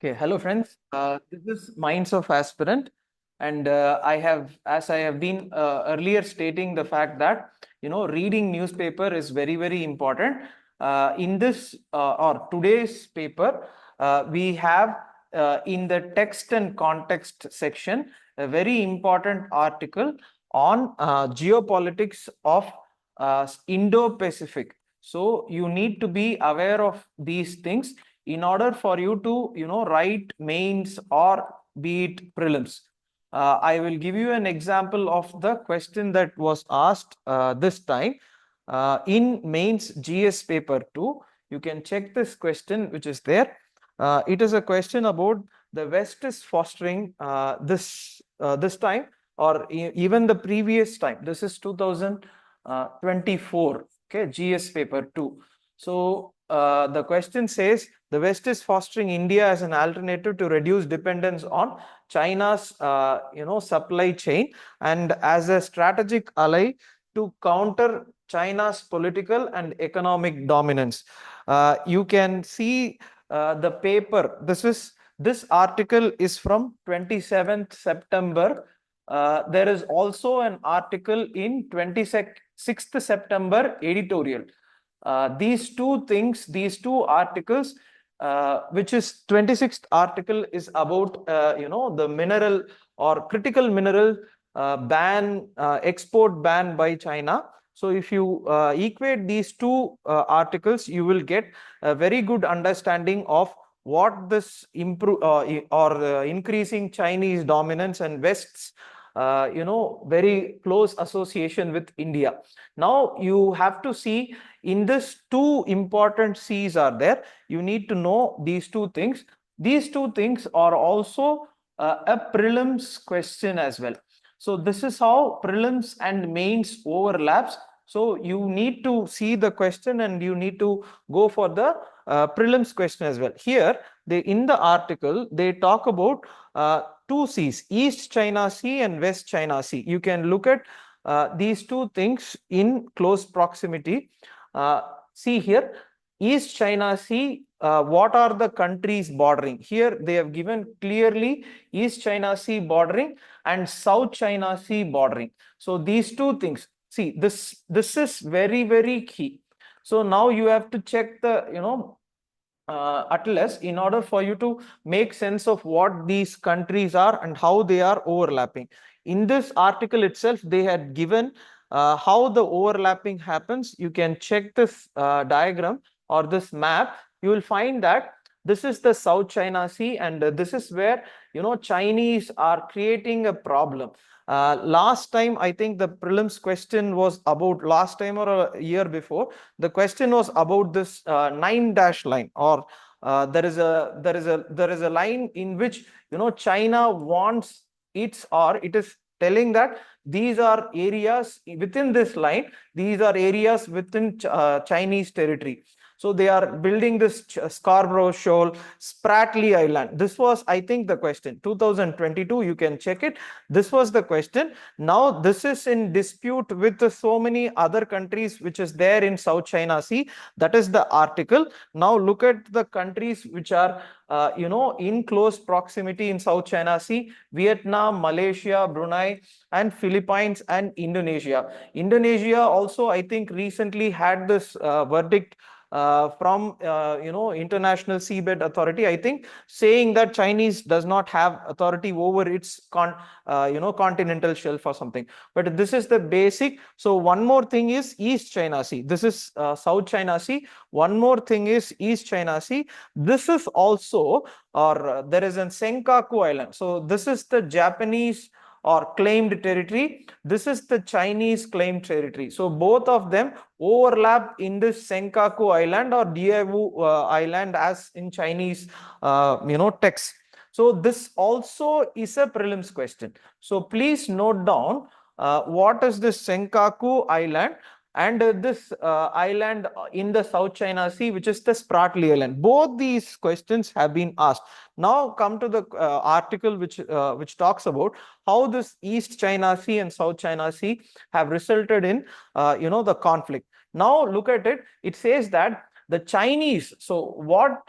Okay, hello friends. This is Minds of Aspirant, and as I have been earlier stating the fact that reading newspaper is very important. In this or today's paper, we have in the text and context section a very important article on geopolitics of Indo-Pacific. So you need to be aware of these things in order for you to write mains or be it prelims. I will give you an example of the question that was asked this time in mains GS paper 2. You can check this question which is there. It is a question about the West is fostering this time or even the previous time. This is 2024. Okay, GS paper 2. So the question says the West is fostering India as an alternative to reduce dependence on China's supply chain and as a strategic ally to counter China's political and economic dominance. You can see the paper. This article is from 27th September. There is also an article in 26th September editorial. These two articles, which is 26th article is about the mineral or critical mineral export ban by China. So if you equate these two articles, you will get a very good understanding of what this increasing Chinese dominance and West's very close association with India. Now you have to see in this two important C's are there. You need to know these two things. These two things are also a prelims question as well. So this is how prelims and mains overlaps. So you need to see the question and you need to go for the prelims question as well. Here, in the article, they talk about two seas, East China Sea and West China Sea. You can look at these two things in close proximity. See here, East China Sea, what are the countries bordering? Here they have given clearly East China Sea bordering and South China Sea bordering. So these two things, see, this is very key. So now you have to check the atlas in order for you to make sense of what these countries are and how they are overlapping. In this article itself, they had given how the overlapping happens. You can check this diagram or this map. You will find that this is the South China Sea, and this is where Chinese are creating a problem. Last time, I think the prelims question was about last time or a year before. The question was about this 9-dash line, or there is a line in which China wants it is telling that these are areas within this line. These are areas within Chinese territory. So they are building this Scarborough Shoal, Spratly Island. This was, I think, the question. 2022, you can check it. This was the question. Now, this is in dispute with so many other countries which is there in South China Sea. That is the article. Now, look at the countries which are in close proximity in South China Sea: Vietnam, Malaysia, Brunei, and Philippines, and Indonesia. Indonesia also, I think, recently had this verdict from International Seabed Authority, I think, saying that Chinese does not have authority over its continental shelf or something. But this is the basic. So one more thing is East China Sea. This is South China Sea. One more thing is East China Sea. This is also, or there is a Senkaku Island. So this is the Japanese or claimed territory. This is the Chinese claimed territory. So both of them overlap in this Senkaku Island or Diaoyu Island as in Chinese text. So this also is a prelims question. So please note down what is this Senkaku Island and this island in the South China Sea, which is the Spratly Island. Both these questions have been asked. Now come to the article which talks about how this East China Sea and South China Sea have resulted in the conflict. Now look at it. It says that the Chinese, so what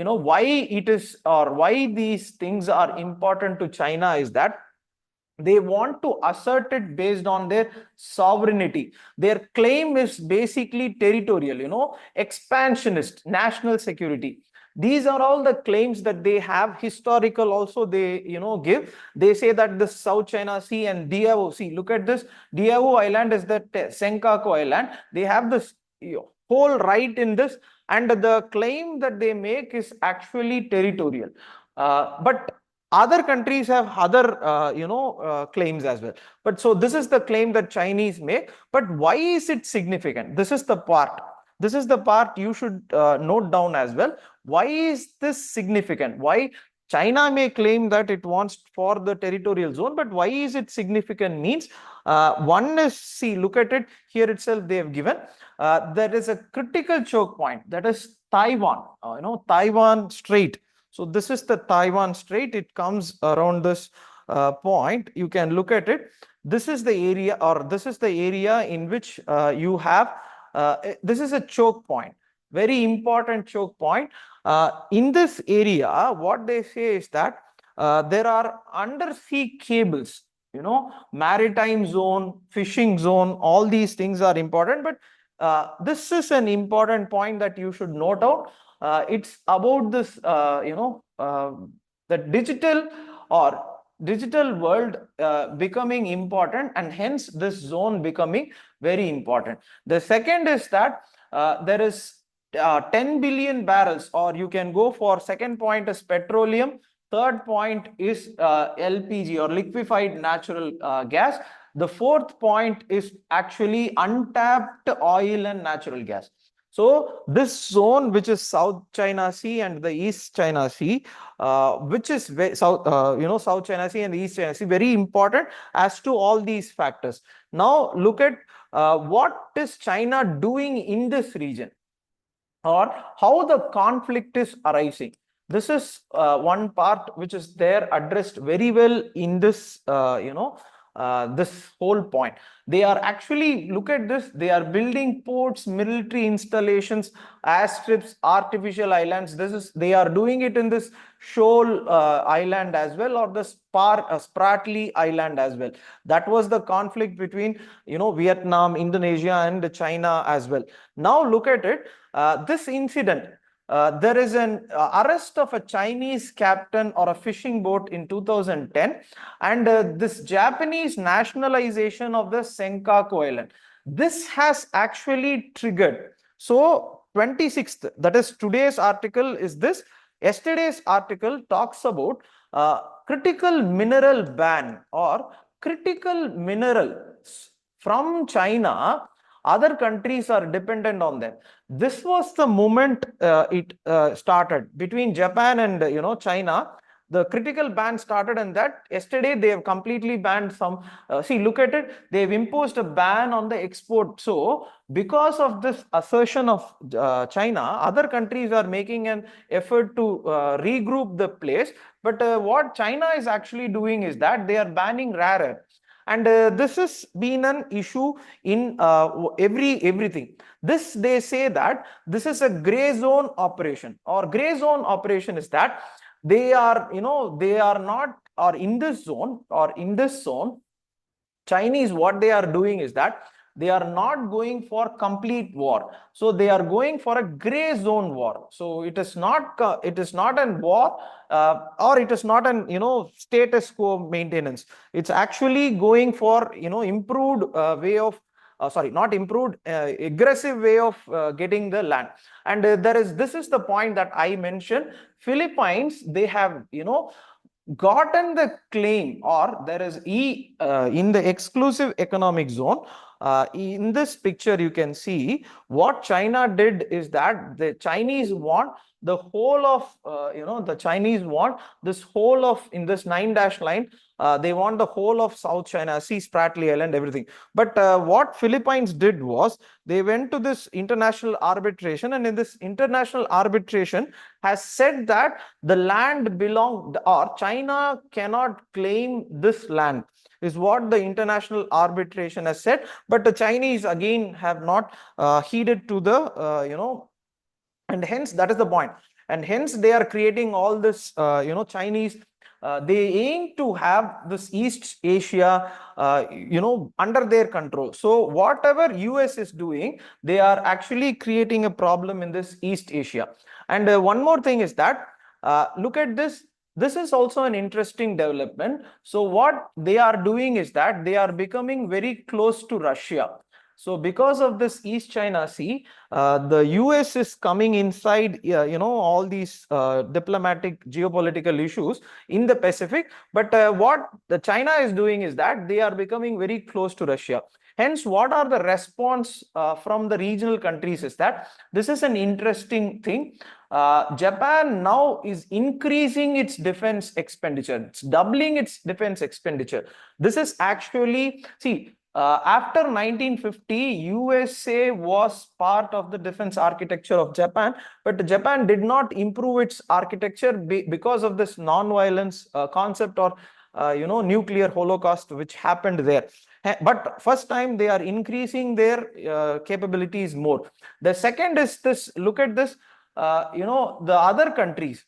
why it is, or why these things are important to China is that they want to assert it based on their sovereignty. Their claim is basically territorial, expansionist, national security. These are all the claims that they have. Historical also they give. They say that the South China Sea and Diao Sea. Look at this. Diao Island is the Senkaku Island. They have this whole right in this, and the claim that they make is actually territorial. But other countries have other claims as well. But so this is the claim that Chinese make. But why is it significant? This is the part you should note down as well. Why is this significant? Why China may claim that it wants for the territorial zone, but why is it significant? Means one is, see, look at it here itself. They have given there is a critical choke point, that is Taiwan. Taiwan Strait. So this is the Taiwan Strait. It comes around this point. You can look at it. This is the area, or this is the area in which you have, this is a choke point, very important choke point. In this area, what they say is that there are undersea cables, maritime zone, fishing zone, all these things are important. But this is an important point that you should note out. It's about this, the digital world becoming important, and hence this zone becoming very important. The second is that there is 10 billion barrels, or you can go for second point is petroleum. Third point is LPG, or liquefied natural gas. The fourth point is actually untapped oil and natural gas. So this zone, which is South China Sea and the East China Sea, which is South China Sea and the East China Sea, very important as to all these factors. Now look at what is China doing in this region, or how the conflict is arising. This is one part which is there addressed very well in this, this whole point. They are actually, look at this, they are building ports, military installations, airstrips, artificial islands. They are doing it in this Shoal Island as well, or the Spratly Island as well. That was the conflict between, Vietnam, Indonesia, and China as well. Now look at it. This incident, there is an arrest of a Chinese captain or a fishing boat in 2010, and this Japanese nationalization of the Senkaku Island. This has actually triggered. So 26th, that is today's article is this. Yesterday's article talks about critical mineral ban, or critical minerals from China. Other countries are dependent on them. This was the moment it started between Japan and China. The critical ban started, and that yesterday they have completely banned some. See, look at it. They've imposed a ban on the export. So because of this assertion of China, other countries are making an effort to regroup the place. But what China is actually doing is that they are banning rare earths. And this has been an issue in everything. This, they say that this is a gray zone operation, or gray zone operation is that they are, they are not, or in this zone, Chinese, what they are doing is that they are not going for complete war. So they are going for a gray zone war. So it is not an war, or it is not an status quo maintenance. It's actually going for improved way of not improved, aggressive way of getting the land. And this is the point that I mentioned. Philippines, they have gotten the claim, or there is in the exclusive economic zone. In this picture, you can see what China did is that the Chinese want the whole of, the Chinese want this whole of, in this 9-dash line, they want the whole of South China Sea, Spratly Island, everything. But what Philippines did was they went to this international arbitration, and in this international arbitration has said that the land belong, or China cannot claim this land, is what the international arbitration has said. But the Chinese again have not heeded to the, and hence that is the point. and hence they are creating all this, Chinese. They aim to have this East Asia, under their control. So whatever US is doing, they are actually creating a problem in this East Asia. And one more thing is that, look at this. This is also an interesting development. So what they are doing is that they are becoming very close to Russia. So because of this East China Sea, the US is coming inside, all these diplomatic geopolitical issues in the Pacific. But what the China is doing is that they are becoming very close to Russia. Hence, what are the response from the regional countries is that this is an interesting thing. Japan now is increasing its defense expenditure. It's doubling its defense expenditure. This is actually, see, after 1950, USA was part of the defense architecture of Japan, but Japan did not improve its architecture because of this non-violence concept, or nuclear holocaust which happened there. But first time they are increasing their capabilities more. The second is this, look at this, the other countries,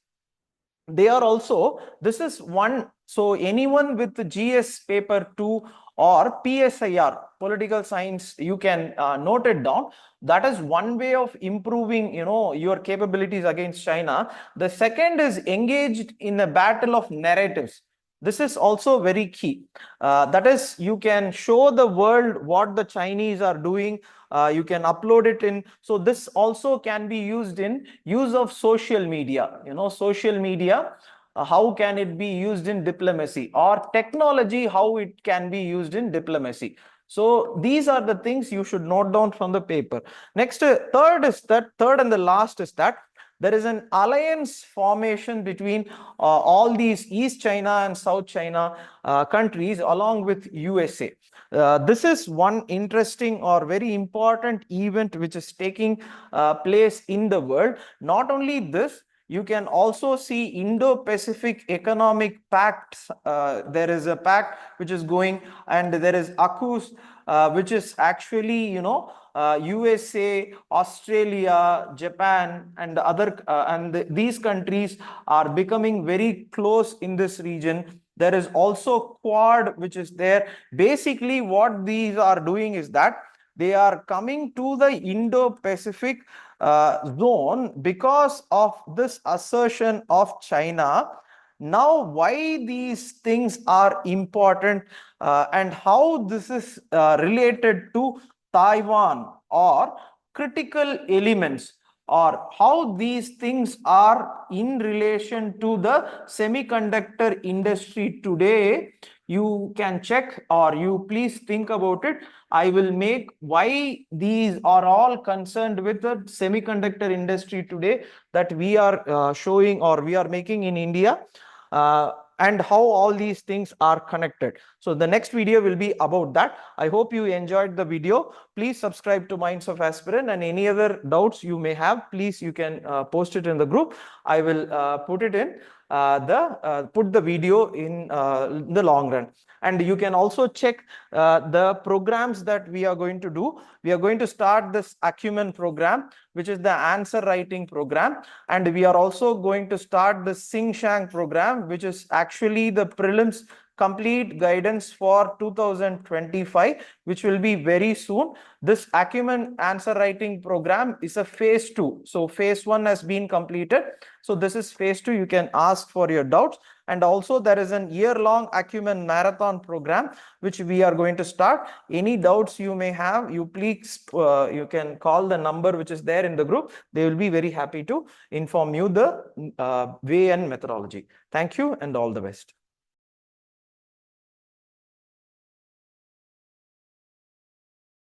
they are also, this is one. So anyone with the GS paper 2 or PSIR, political science, you can note it down. That is one way of improving, your capabilities against China. The second is engaged in a battle of narratives. This is also very key. That is, you can show the world what the Chinese are doing. You can upload it in. So this also can be used in use of social media. Social media, how can it be used in diplomacy, or technology, how it can be used in diplomacy. So these are the things you should note down from the paper. Next, third and the last is that there is an alliance formation between all these East China and South China countries along with USA. This is one interesting or very important event which is taking place in the world. Not only this, you can also see Indo-Pacific Economic Pact. There is a pact which is going, and there is AUKUS, which is actually, USA, Australia, Japan, and these countries are becoming very close in this region. There is also Quad, which is there. Basically, what these are doing is that they are coming to the Indo-Pacific zone because of this assertion of China. Now, why these things are important and how this is related to Taiwan, or critical elements, or how these things are in relation to the semiconductor industry today, you can check, or you please think about it. I will make why these are all concerned with the semiconductor industry today that we are showing, or we are making in India. And how all these things are connected. So the next video will be about that. I hope you enjoyed the video. Please subscribe to Minds of Aspirant, and any other doubts you may have, please, you can post it in the group. I will put it in put the video in the long run. And you can also check the programs that we are going to do. We are going to start this Acumen program, which is the answer writing program. And we are also going to start the Sing Shang program, which is actually the prelims complete guidance for 2025, which will be very soon. This Acumen answer writing program is a phase 2. So phase 1 has been completed. So this is phase 2. You can ask for your doubts. And also there is an year-long Acumen marathon program, which we are going to start. Any doubts you may have, you please, you can call the number which is there in the group. They will be very happy to inform you the way and methodology. Thank you and all the best.